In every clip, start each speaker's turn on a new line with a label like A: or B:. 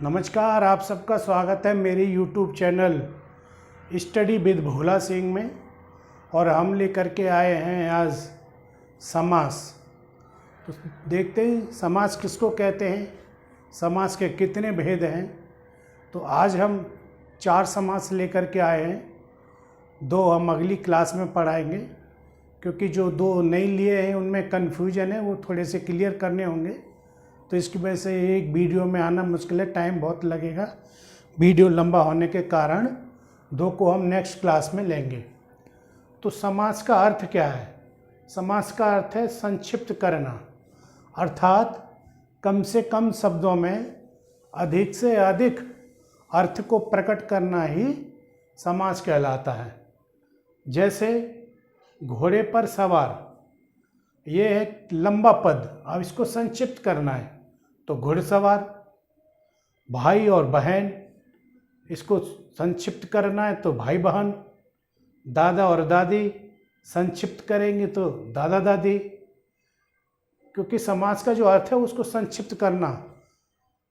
A: नमस्कार, आप सबका स्वागत है मेरी YouTube channel study with Bhola Singh में। और हम लेकर के आए हैं आज समास। तो देखते हैं समास किसको कहते हैं, समास के कितने भेद हैं। तो आज हम 4 समास लेकर के आए हैं, 2 हम अगली क्लास में पढ़ाएंगे, क्योंकि जो 2 नहीं लिए हैं उनमें कन्फ्यूजन है, वो थोड़े से क्लियर करने होंगे। तो इसकी वजह से एक वीडियो में आना मुश्किल है, टाइम बहुत लगेगा, वीडियो लंबा होने के कारण 2 को हम नेक्स्ट क्लास में लेंगे। तो समास का अर्थ क्या है? समास का अर्थ है संक्षिप्त करना, अर्थात कम से कम शब्दों में अधिक से अधिक अर्थ को प्रकट करना ही समास कहलाता है। जैसे घोड़े पर सवार, ये एक लंबा पद, अब इसको संक्षिप्त करना है तो घुड़सवार। भाई और बहन, इसको संक्षिप्त करना है तो भाई बहन। दादा और दादी, संक्षिप्त करेंगे तो दादा दादी। क्योंकि समास का जो अर्थ है उसको संक्षिप्त करना,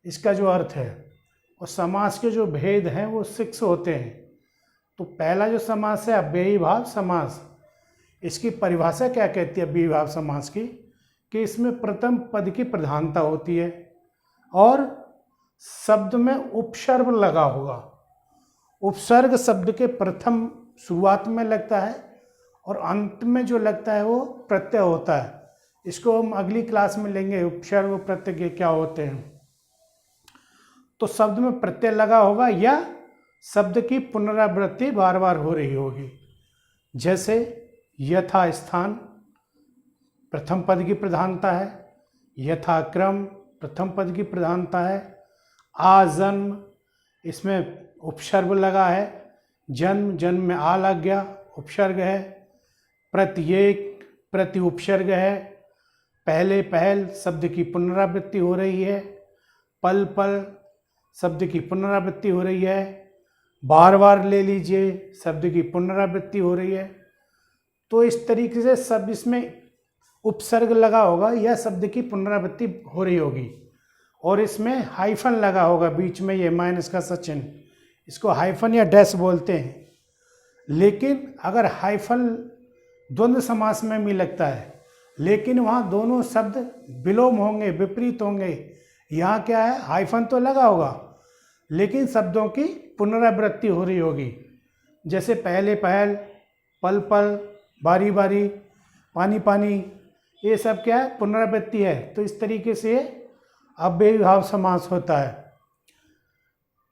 A: इसका जो अर्थ है। और समास के जो भेद हैं वो 6 होते हैं। तो पहला जो समास है अव्ययीभाव समास, इसकी परिभाषा क्या कहती है अव्ययीभाव समास की, कि इसमें प्रथम पद की प्रधानता होती है और शब्द में उपसर्ग लगा होगा। उपसर्ग शब्द के प्रथम शुरुआत में लगता है और अंत में जो लगता है वो प्रत्यय होता है। इसको हम अगली क्लास में लेंगे, उपसर्ग प्रत्यय के क्या होते हैं। तो शब्द में प्रत्यय लगा होगा या शब्द की पुनरावृत्ति बार बार हो रही होगी। जैसे यथा स्थान, प्रथम पद की प्रधानता है। यथाक्रम, प्रथम पद की प्रधानता है। आजन्म, इसमें उपसर्ग लगा है। जन्म, जन्म में आ लग गया, उपसर्ग है। प्रत्येक, प्रति उपसर्ग है। पहले पहल, शब्द की पुनरावृत्ति हो रही है। पल पल, शब्द की पुनरावृत्ति हो रही है। बार बार ले लीजिए, शब्द की पुनरावृत्ति हो रही है। तो इस तरीके से शब्द इसमें उपसर्ग लगा होगा या शब्द की पुनरावृत्ति हो रही होगी। और इसमें हाइफन लगा होगा बीच में, ये माइनस का चिन्ह, इसको हाइफन या डैश बोलते हैं। लेकिन अगर हाइफन द्वंद्व समास में भी लगता है, लेकिन वहाँ दोनों शब्द विलोम होंगे, विपरीत होंगे। यहाँ क्या है, हाइफन तो लगा होगा लेकिन शब्दों की पुनरावृत्ति हो रही होगी। जैसे पहले पहल, पल पल, बारी बारी, पानी पानी, ये सब क्या है, पुनरावृत्ति है। तो इस तरीके से अव्ययीभाव समास होता है।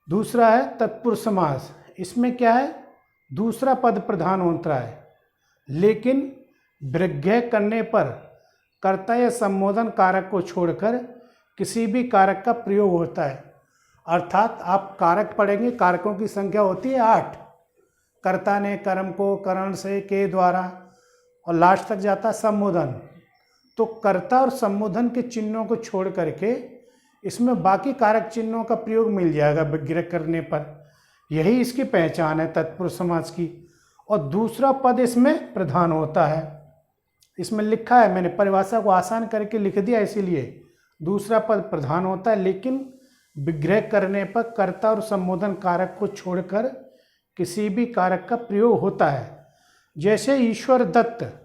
A: दूसरा है तत्पुरुष समास। इसमें क्या है, दूसरा पद प्रधान होता है, लेकिन वृद्धि करने पर कर्ता या संबोधन कारक को छोड़कर किसी भी कारक का प्रयोग होता है। अर्थात आप कारक पढ़ेंगे, कारकों की संख्या होती है 8। कर्ता ने, कर्म को, करण से, के द्वारा, और लास्ट तक जाता है संबोधन। तो कर्ता और संबोधन के चिन्हों को छोड़ करके इसमें बाकी कारक चिन्हों का प्रयोग मिल जाएगा विग्रह करने पर। यही इसकी पहचान है तत्पुरुष समास की। और दूसरा पद इसमें प्रधान होता है। इसमें लिखा है, मैंने परिभाषा को आसान करके लिख दिया, इसीलिए दूसरा पद प्रधान होता है, लेकिन विग्रह करने पर कर्ता और संबोधन कारक को छोड़कर किसी भी कारक का प्रयोग होता है। जैसे ईश्वर दत्त,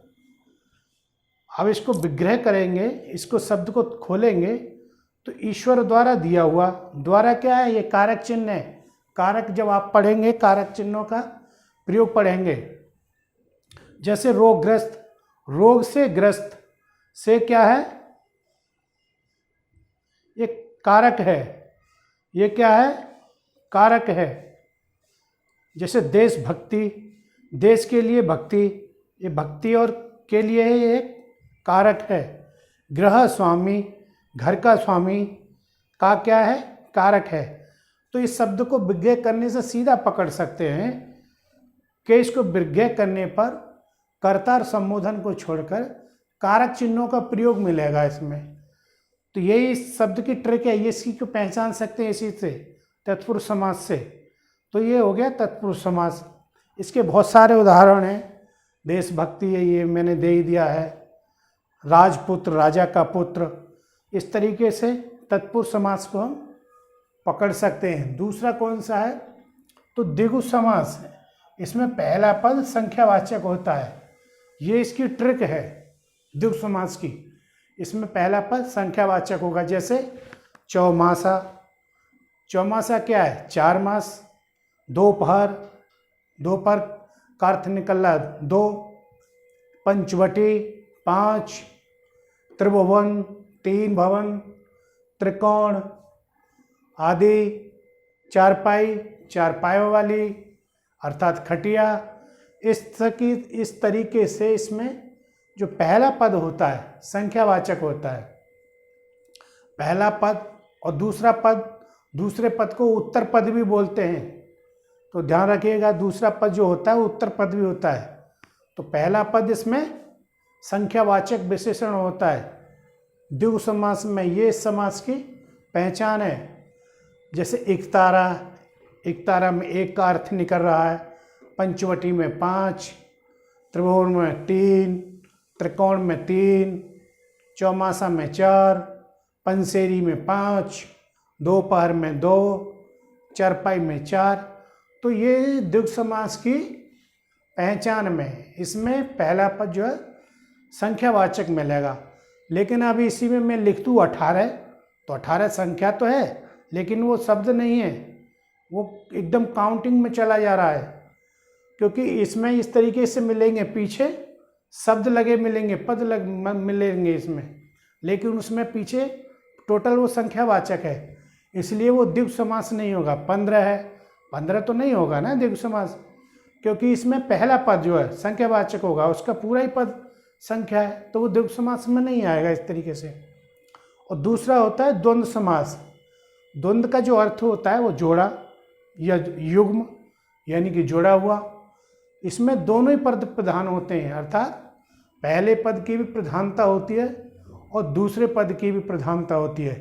A: अब इसको विग्रह करेंगे, इसको शब्द को खोलेंगे तो ईश्वर द्वारा दिया हुआ, द्वारा क्या है, ये कारक चिन्ह है। कारक जब आप पढ़ेंगे, कारक चिन्हों का प्रयोग पढ़ेंगे। जैसे रोगग्रस्त, रोग से ग्रस्त, से क्या है, ये कारक है, ये क्या है, कारक है। जैसे देशभक्ति, देश के लिए भक्ति, ये भक्ति और के लिए ये एक कारक है। गृह स्वामी, घर का स्वामी का क्या है, कारक है। तो इस शब्द को विग्रह करने से सीधा पकड़ सकते हैं कि इसको विग्रह करने पर कर्ता और संबोधन को छोड़कर कारक चिन्हों का प्रयोग मिलेगा इसमें। तो यही इस शब्द की ट्रिक है, ये इसी को पहचान सकते हैं इसी से, तत्पुरुष समास से। तो ये हो गया तत्पुरुष समास। इसके बहुत सारे उदाहरण हैं। देशभक्ति है, ये मैंने दे ही दिया है। राजपुत्र, राजा का पुत्र, इस तरीके से तत्पुरुष समास को हम पकड़ सकते हैं। दूसरा कौन सा है, तो द्विगु समास है। इसमें पहला पद संख्यावाचक होता है, ये इसकी ट्रिक है द्विगु समास की। इसमें पहला पद संख्यावाचक होगा, जैसे चौमासा। चौमासा क्या है, 4 मास। दोपहर, दोपहर का अर्थ निकल रहा 2। पंचवटी 5। त्रिभुवन 3 भवन। त्रिकोण आदि। चारपाई, चारपायों वाली अर्थात खटिया। इस तरीके से इसमें जो पहला पद होता है संख्यावाचक होता है, पहला पद। और दूसरा पद, दूसरे पद को उत्तर पद भी बोलते हैं, तो ध्यान रखिएगा दूसरा पद जो होता है उत्तर पद भी होता है। तो पहला पद इसमें संख्यावाचक विशेषण होता है। द्विगु समास में ये समास की पहचान है। जैसे एकतारा, एकतारा में एक का अर्थ निकल रहा है। पंचवटी में 5। त्रिभुवन में 3। त्रिकोण में 3। चौमासा में 4। पंसेरी में 5। दोपहर में 2। चारपाई में 4। तो ये द्विगु समास की पहचान में इसमें पहला पद जो है संख्यावाचक मिलेगा। लेकिन अभी इसी में मैं लिख दूँ 18, तो 18 संख्या तो है लेकिन वो शब्द नहीं है, वो एकदम काउंटिंग में चला जा रहा है, क्योंकि इसमें इस तरीके से मिलेंगे, पीछे शब्द लगे मिलेंगे, पद मिलेंगे इसमें, लेकिन उसमें पीछे टोटल वो संख्यावाचक है, इसलिए वो द्विगु समास नहीं होगा। 15 है, 15 तो नहीं होगा ना द्विगु समास, क्योंकि इसमें पहला पद जो है संख्यावाचक होगा, उसका पूरा ही पद संख्या है, तो वो द्विगु समास में नहीं आएगा इस तरीके से। और दूसरा होता है द्वंद्व समास। द्वंद्व का जो अर्थ होता है वो जोड़ा या युग्म, यानी कि जोड़ा हुआ। इसमें दोनों ही पद प्रधान होते हैं, अर्थात पहले पद की भी प्रधानता होती है और दूसरे पद की भी प्रधानता होती है।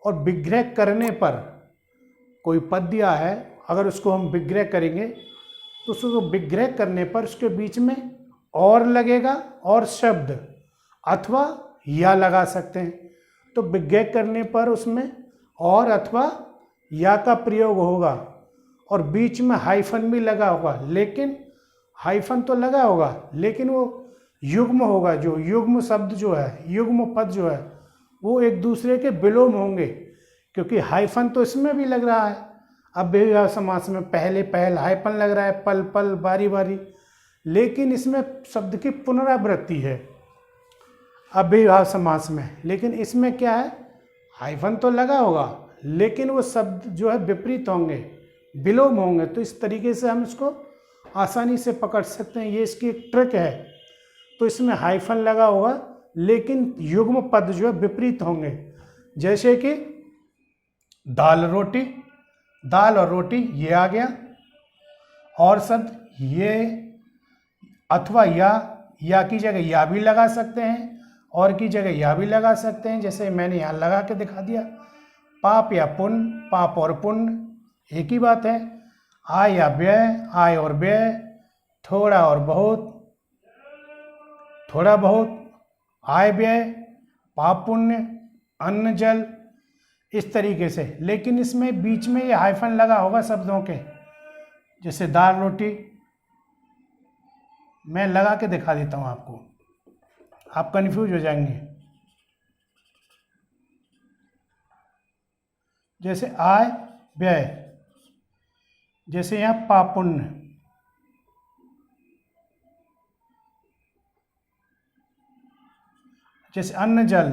A: और विग्रह करने पर कोई पद दिया है, अगर उसको हम विग्रह करेंगे तो उसको विग्रह करने पर उसके बीच में और लगेगा और शब्द अथवा या लगा सकते हैं। तो विग्रह करने पर उसमें और अथवा या का प्रयोग होगा और बीच में हाइफन भी लगा होगा, लेकिन हाइफन तो लगा होगा लेकिन वो युग्म होगा। जो युग्म शब्द जो है, युग्म पद जो है, वो एक दूसरे के विलोम होंगे, क्योंकि हाइफन तो इसमें भी लग रहा है। अव्ययभाव समास में पहले पहल हाइफन लग रहा है, पल पल बारी बारी, लेकिन इसमें शब्द की पुनरावृत्ति है अव्ययभाव समास में। लेकिन इसमें क्या है, हाइफन तो लगा होगा लेकिन वो शब्द जो है विपरीत होंगे, विलोम होंगे। तो इस तरीके से हम इसको आसानी से पकड़ सकते हैं, ये इसकी एक ट्रिक है। तो इसमें हाइफन लगा होगा लेकिन युग्म पद जो है विपरीत होंगे, जैसे कि दाल रोटी, दाल और रोटी ये आ गया, और शब्द ये अथवा या की जगह या भी लगा सकते हैं, और की जगह या भी लगा सकते हैं, जैसे मैंने यहाँ लगा के दिखा दिया। पाप या पुण्य, पाप और पुण्य एक ही बात है। आय या व्यय, आय और व्यय। थोड़ा और बहुत, थोड़ा बहुत। आय व्यय, पाप पुण्य, अन्न जल, इस तरीके से। लेकिन इसमें बीच में ये हाइफन लगा होगा शब्दों के, जैसे दाल रोटी, मैं लगा के दिखा देता हूँ आपको, आप कंफ्यूज हो जाएंगे। जैसे आय व्यय, जैसे यहाँ पाप पुण्य, जैसे अन्न जल,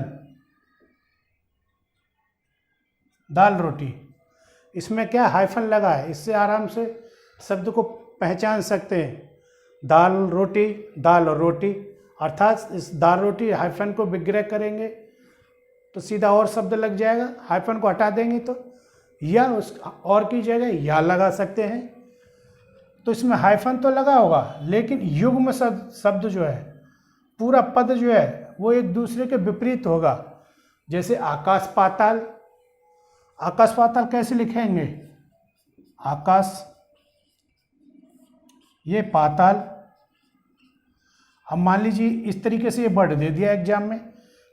A: दाल रोटी, इसमें क्या हाइफन लगा है, इससे आराम से शब्द को पहचान सकते हैं। दाल रोटी, दाल और रोटी, अर्थात इस दाल रोटी हाइफन को विग्रह करेंगे तो सीधा और शब्द लग जाएगा, हाइफन को हटा देंगे तो या उस और की जगह या लगा सकते हैं। तो इसमें हाइफन तो लगा होगा लेकिन युग्म शब्द जो है, पूरा पद जो है वो एक दूसरे के विपरीत होगा। जैसे आकाश पाताल, आकाश पाताल कैसे लिखेंगे, आकाश ये पाताल। अब मान लीजिए इस तरीके से ये वर्ड दे दिया एग्जाम में,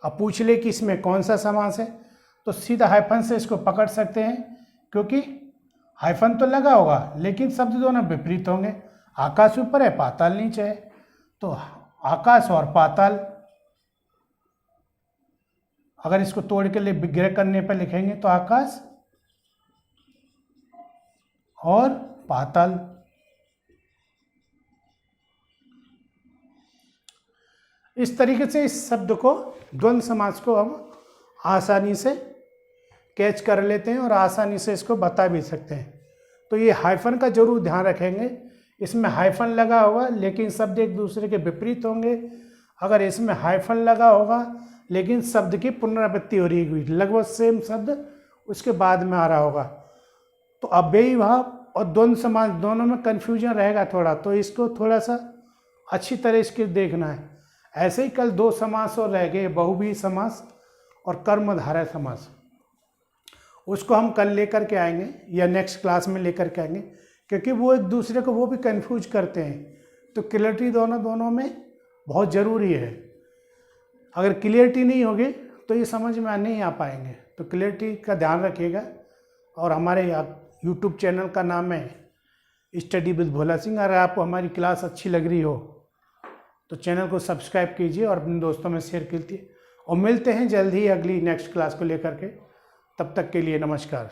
A: अब पूछ ले कि इसमें कौन सा समास है, तो सीधा हाइफन से इसको पकड़ सकते हैं क्योंकि हाइफन तो लगा होगा लेकिन शब्द दोनों विपरीत होंगे। आकाश ऊपर है, पाताल नीचे है, तो आकाश और पाताल। अगर इसको तोड़ के विग्रह करने पर लिखेंगे तो आकाश और पाताल। इस तरीके से इस शब्द को, द्वंद्व समास को हम आसानी से कैच कर लेते हैं और आसानी से इसको बता भी सकते हैं। तो ये हाइफन का जरूर ध्यान रखेंगे, इसमें हाइफन लगा होगा लेकिन शब्द एक दूसरे के विपरीत होंगे। अगर इसमें हाइफन लगा होगा लेकिन शब्द की पुनरावृत्ति हो रही है, लगभग सेम शब्द उसके बाद में आ रहा होगा, तो अव्ययी भाव और द्वंद्व समास दोनों में कन्फ्यूजन रहेगा थोड़ा, तो इसको थोड़ा सा अच्छी तरह इसके देखना है। ऐसे ही कल 2 समास और रह गए, बहुव्रीहि समास और कर्मधारय समास। उसको हम कल लेकर के आएंगे या नेक्स्ट क्लास में लेकर के आएंगे, क्योंकि वो एक दूसरे को वो भी कंफ्यूज करते हैं। तो क्लियरिटी दोनों में बहुत ज़रूरी है। अगर क्लियरिटी नहीं होगी तो ये समझ में नहीं आ पाएंगे। तो क्लियरिटी का ध्यान रखिएगा। और हमारे यूट्यूब चैनल का नाम है स्टडी विद भोला सिंह। अगर आपको हमारी क्लास अच्छी लग रही हो तो चैनल को सब्सक्राइब कीजिए और अपने दोस्तों में शेयर कीजिए। और मिलते हैं जल्द ही अगली नेक्स्ट क्लास को लेकर के। तब तक के लिए नमस्कार।